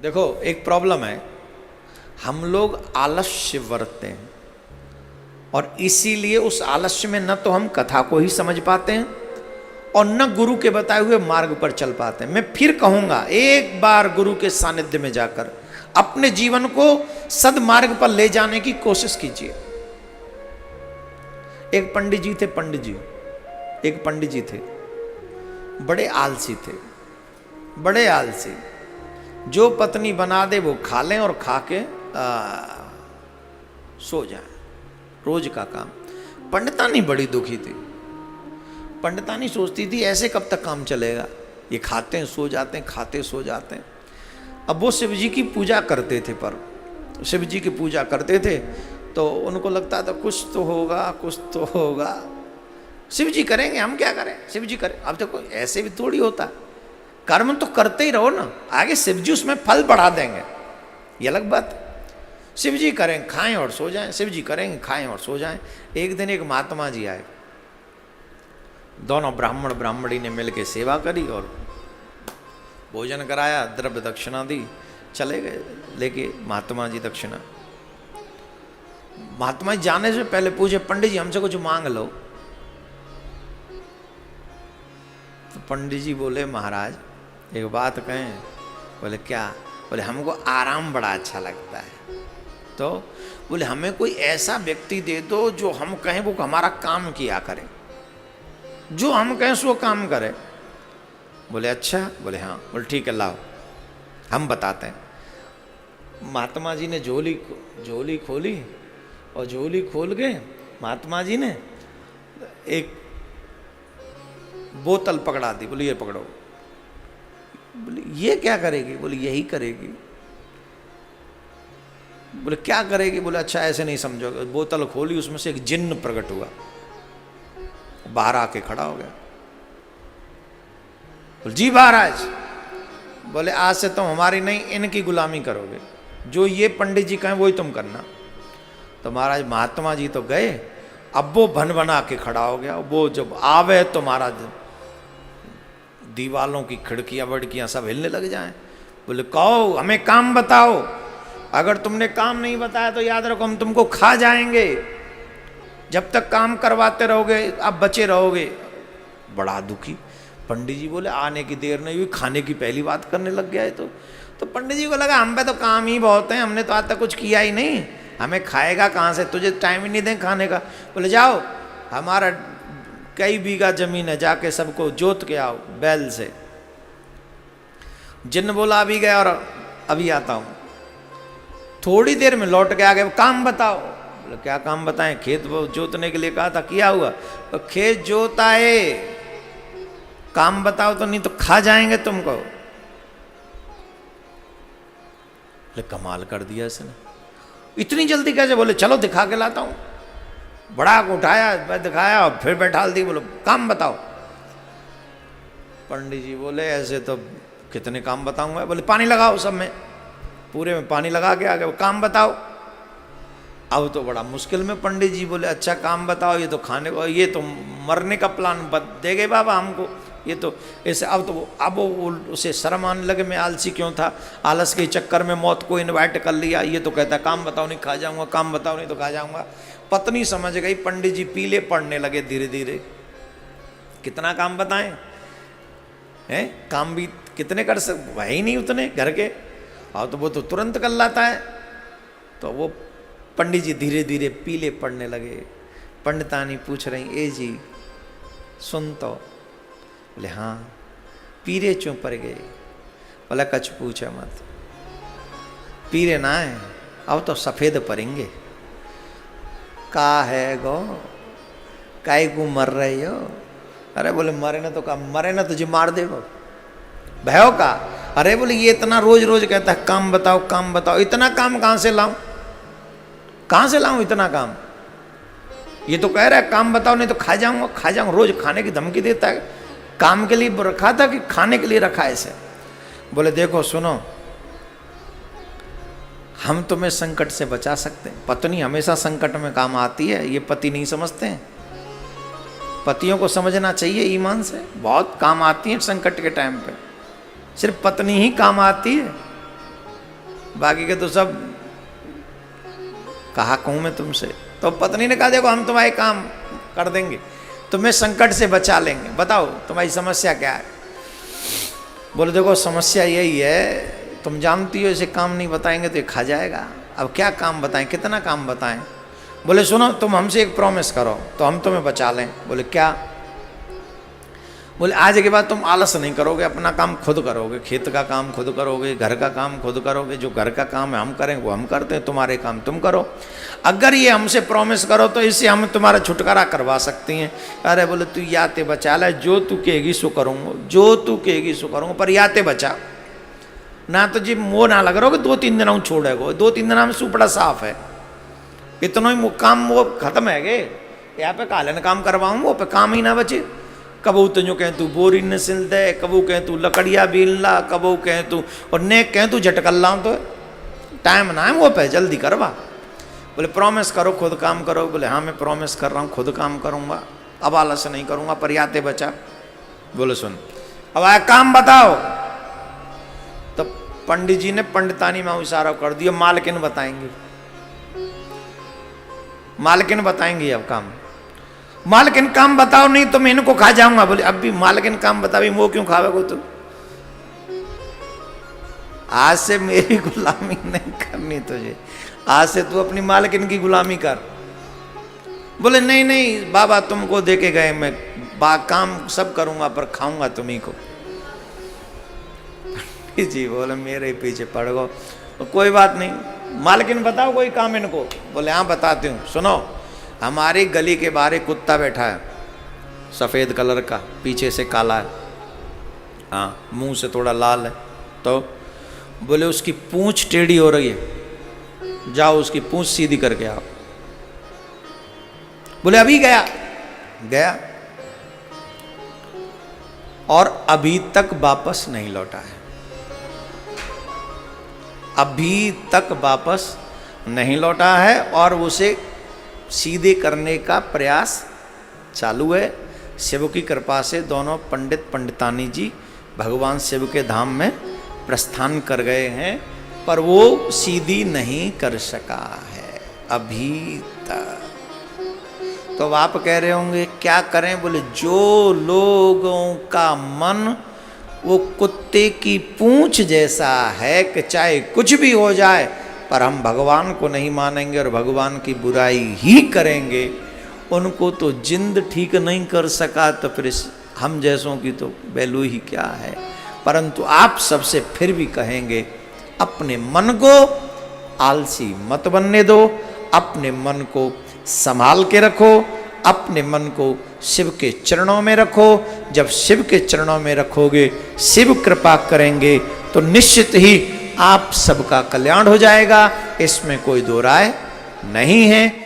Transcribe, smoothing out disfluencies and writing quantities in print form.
देखो एक प्रॉब्लम है, हम लोग आलस्य बरतते हैं और इसीलिए उस आलस्य में न तो हम कथा को ही समझ पाते हैं और न गुरु के बताए हुए मार्ग पर चल पाते हैं। मैं फिर कहूंगा, एक बार गुरु के सानिध्य में जाकर अपने जीवन को सदमार्ग पर ले जाने की कोशिश कीजिए। एक पंडित जी थे, एक पंडित जी थे, बड़े आलसी थे, बड़े आलसी। जो पत्नी बना दे वो खा लें और खा के सो जाए, रोज का काम। पंडितानी बड़ी दुखी थी। पंडितानी सोचती थी ऐसे कब तक काम चलेगा, ये खाते हैं सो जाते हैं, खाते सो जाते हैं। अब वो शिव जी की पूजा करते थे, पर शिव जी की पूजा करते थे तो उनको लगता था कुछ तो होगा, कुछ तो होगा। शिव जी करेंगे, हम क्या करें, शिव जी करें। अब देखो ऐसे भी थोड़ी होता, कर्म तो करते ही रहो ना, आगे शिव जी उसमें फल बढ़ा देंगे, ये अलग बात है। शिव जी करें, खाएं और सो जाएं, शिव जी करेंगे, खाएं और सो जाएं। एक दिन एक महात्मा जी आए, दोनों ब्राह्मण ब्राह्मणी ने मिलकर सेवा करी और भोजन कराया, द्रव्य दक्षिणा दी, चले गए लेके महात्मा जी दक्षिणा। महात्मा जी जाने से पहले पूछे, पंडित जी हमसे कुछ मांग लो। तो पंडित जी बोले, महाराज एक बात कहें। बोले क्या? बोले हमको आराम बड़ा अच्छा लगता है। तो बोले हमें कोई ऐसा व्यक्ति दे दो जो हम कहें वो हमारा काम किया करे, जो हम कहें सो काम करे। बोले अच्छा? बोले हाँ। बोले ठीक है, लाओ हम बताते हैं। महात्मा जी ने झोली खोली और झोली खोल के महात्मा जी ने एक बोतल पकड़ा दी। बोले ये पकड़ो। बोले ये क्या करेगी? बोले यही करेगी। बोले क्या करेगी? बोले अच्छा ऐसे नहीं समझोगे। बोतल खोली, उसमें से एक जिन्न प्रकट हुआ, बाहर आके खड़ा हो गया। बोले जी महाराज। बोले आज से तुम हमारी नहीं इनकी गुलामी करोगे, जो ये पंडित जी कहें वही तुम करना। तो महाराज महात्मा जी तो गए, अब वो भन बना के खड़ा हो गया। वो जब आवे तो महाराज दीवालों की खिड़कियां वड़कियां सब हिलने लग जाएं। बोले कहो हमें काम बताओ, अगर तुमने काम नहीं बताया तो याद रखो हम तुमको खा जाएंगे। जब तक काम करवाते रहोगे आप बचे रहोगे। बड़ा दुखी। पंडित जी बोले आने की देर नहीं हुई, खाने की पहली बात करने लग गया है। तो पंडित जी को लगा हम पे तो काम ही बहुत है, हमने तो आज तक कुछ किया ही नहीं, हमें खाएगा कहाँ से, तुझे टाइम ही नहीं दें खाने का। बोले जाओ, हमारा कई बीघा जमीन है, जाके सबको जोत के आओ बैल से। जिन्न बोला अभी गया और अभी आता हूँ। थोड़ी देर में लौट के आ गए, काम बताओ। बोले क्या काम बताएं? खेत वो जोतने के लिए कहा था, किया हुआ। तो खेत जोताए, काम बताओ तो नहीं तो खा जाएंगे तुमको। बोले कमाल कर दिया इसने, इतनी जल्दी कैसे? बोले चलो दिखा के लाता हूं। बड़ा उठाया, दिखाया और फिर बैठाल दी। बोलो काम बताओ। पंडित जी बोले ऐसे तो कितने काम बताऊंगा। बोले पानी लगाओ सब में, पूरे में पानी लगा के आ गए। काम बताओ। अब तो बड़ा मुश्किल में पंडित जी बोले अच्छा काम बताओ, ये तो खाने को, ये तो मरने का प्लान दे गए बाबा हमको, ये तो ऐसे। अब वो उसे शर्म आने लगे, मैं आलसी क्यों था, आलस के चक्कर में मौत को इनवाइट कर लिया। ये तो कहता काम बताओ नहीं खा जाऊंगा, काम बताओ नहीं तो खा जाऊंगा। पत्नी समझ गई, पंडित जी पीले पड़ने लगे धीरे धीरे। कितना काम बताएं, हैं काम भी कितने कर सकते, है ही नहीं उतने घर के। और तो वो तो तुरंत कर लाता है। तो वो पंडित जी धीरे धीरे पीले पड़ने लगे। पंडितानी पूछ रही, ए जी सुन तो। बोले हाँ। पीरे क्यों पड़ गए? बोला कछ पूछा मत, पीरे ना है अब तो सफेद पड़ेंगे। का है गो, काय को मर रहे हो? अरे बोले मरे ना तो का, मरे ना तुझे मार देगो भयो का। अरे बोले ये इतना रोज रोज कहता है काम बताओ काम बताओ, इतना काम कहाँ से लाऊं, कहाँ से लाऊं इतना काम? ये तो कह रहा है काम बताओ नहीं तो खा जाऊंगा, खा जाऊंगा। रोज खाने की धमकी देता है। काम के लिए रखा था कि खाने के लिए रखा है इसे? बोले देखो सुनो, हम तुम्हें संकट से बचा सकते हैं, पत्नी हमेशा संकट में काम आती है, ये पति नहीं समझते हैं। पतियों को समझना चाहिए ईमान से, बहुत काम आती है संकट के टाइम पे। सिर्फ पत्नी ही काम आती है, बाकी के तो सब कहा कहूँ मैं तुमसे। तो पत्नी ने कहा देखो हम तुम्हारे काम कर देंगे, तुम्हें संकट से बचा लेंगे, बताओ तुम्हारी समस्या क्या है। बोले देखो समस्या यही है, तुम जानती हो इसे काम नहीं बताएंगे तो ये खा जाएगा। अब क्या काम बताएं, कितना काम बताएं। बोले सुनो तुम हमसे एक प्रॉमिस करो तो हम तुम्हें बचा लें। बोले क्या। बोले आज के बाद तुम आलस नहीं करोगे, अपना काम खुद करोगे, खेत का काम खुद करोगे, घर का काम खुद करोगे, जो घर का काम है हम करें वो हम करते हैं, तुम्हारे काम तुम करो। अगर ये हमसे प्रॉमिस करो तो इससे हम तुम्हारा छुटकारा करवा सकती हैं। अरे बोले तू याते बचा ले, जो तू कहेगी सो करूँगा, जो तू कहेगी सो करूँगा, पर याते बचा ना तो जी वो ना लग रहा हो कि 2-3 दिन छोड़ेगो, 2-3 दिन में सुपड़ा साफ है, इतना ही काम वो खत्म है गे। यहाँ पे कालन काम करवाऊँ वो पे काम ही ना बचे। कबू तो जो कहें तू बोरी न सिल दे, कबू कहें तू लकड़िया बीन ला, कबू कहें तू और ने कहें तू झटकल लाऊँ, तो टाइम ना है वो पे, जल्दी करवा। बोले प्रॉमिस करो खुद काम करो। बोले हाँ मैं प्रॉमिस कर रहा हूँ खुद काम करूँगा, अब आलस नहीं करूँगा, पर याते बचा। बोले सुन अब आया काम बताओ। तो पंडित जी ने पंडितानी में इशारा कर दिया, मालकिन बताएंगी, मालकिन बताएंगी अब काम। मालकिन काम बताओ नहीं तो मैं इनको खा जाऊंगा। बोले अब भी मालकिन काम बता, भी वो क्यों खावेगो तू, आज से मेरी गुलामी नहीं करनी तुझे, आज से तू अपनी मालकिन की गुलामी कर। बोले नहीं नहीं बाबा तुमको दे के गए, मैं काम सब करूंगा पर खाऊंगा तुम्ही को। जी बोले मेरे पीछे पड़ गो। तो कोई बात नहीं, मालकिन बताओ कोई काम इनको। बोले हाँ बताती हूँ, सुनो हमारी गली के बाहर एक कुत्ता बैठा है, सफ़ेद कलर का, पीछे से काला है, हाँ मुंह से थोड़ा लाल है। तो बोले उसकी पूंछ टेढ़ी हो रही है, जाओ उसकी पूंछ सीधी करके आओ। बोले अभी गया, गया और अभी तक वापस नहीं लौटा है, अभी तक वापस नहीं लौटा है और उसे सीधे करने का प्रयास चालू है। शिव की कृपा से दोनों पंडित पंडितानी जी भगवान शिव के धाम में प्रस्थान कर गए हैं, पर वो सीधी नहीं कर सका है अभी तक। तो आप कह रहे होंगे क्या करें। बोले जो लोगों का मन वो कुत्ते की पूंछ जैसा है कि चाहे कुछ भी हो जाए पर हम भगवान को नहीं मानेंगे और भगवान की बुराई ही करेंगे, उनको तो जिंद ठीक नहीं कर सका तो फिर हम जैसों की तो वैल्यू ही क्या है। परंतु आप सबसे फिर भी कहेंगे अपने मन को आलसी मत बनने दो, अपने मन को संभाल के रखो, अपने मन को शिव के चरणों में रखो। जब शिव के चरणों में रखोगे, शिव कृपा करेंगे तो निश्चित ही आप सबका कल्याण हो जाएगा, इसमें कोई दो राय नहीं है।